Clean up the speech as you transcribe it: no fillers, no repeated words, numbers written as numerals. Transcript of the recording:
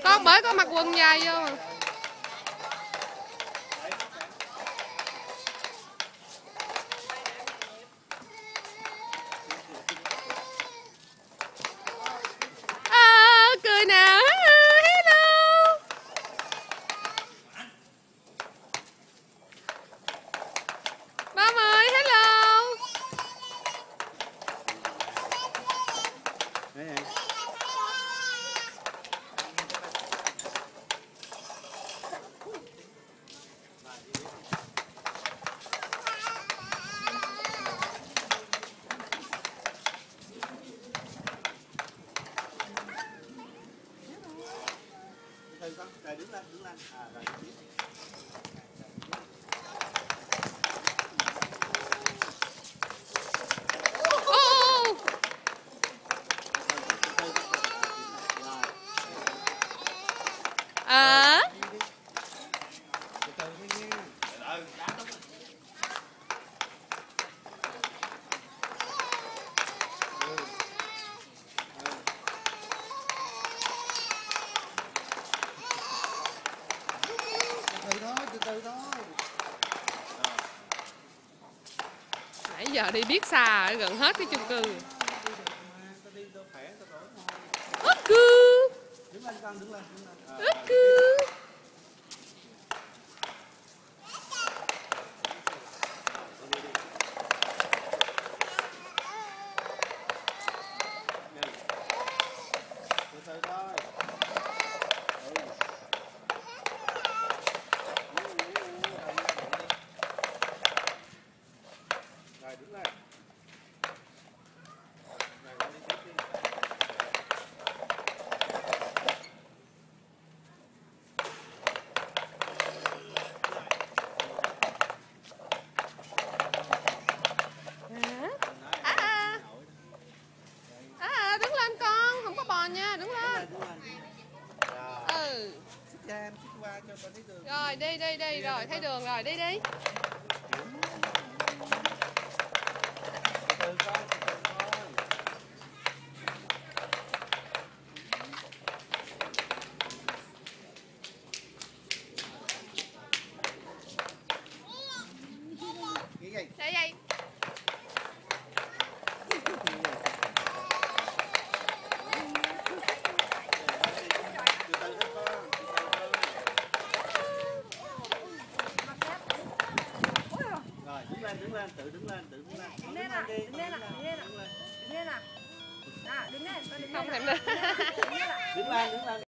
Con bởi có mặc quần dài vô. Cười nào. Hello. Ba ơi, hello. Rồi đứng lên, đứng lên. Rồi. Từ thôi. Nãy giờ đi biết xa gần hết cái chung cư. Út cư. Đứng lên con, đứng lên. Út cư. Từ thôi. Rồi đứng lên. Rồi con đi tiếp đi. Đứng lên con, không có bò nha, đứng lên. Đứng lên. Ừ. Xích ra em, xích qua cho con thấy đường. Rồi đi rồi, thấy đường rồi, đi. Từ con, từ thôi. Cái gì? Đây. Rồi đứng lên, đứng lên, tự đứng lên, tự đứng lên. Đứng lên nào, đứng lên nào, đứng lên nào. Đứng lên nào. Đứng lên, con đứng lên. Không thèm lên. Đứng lên, đứng lên.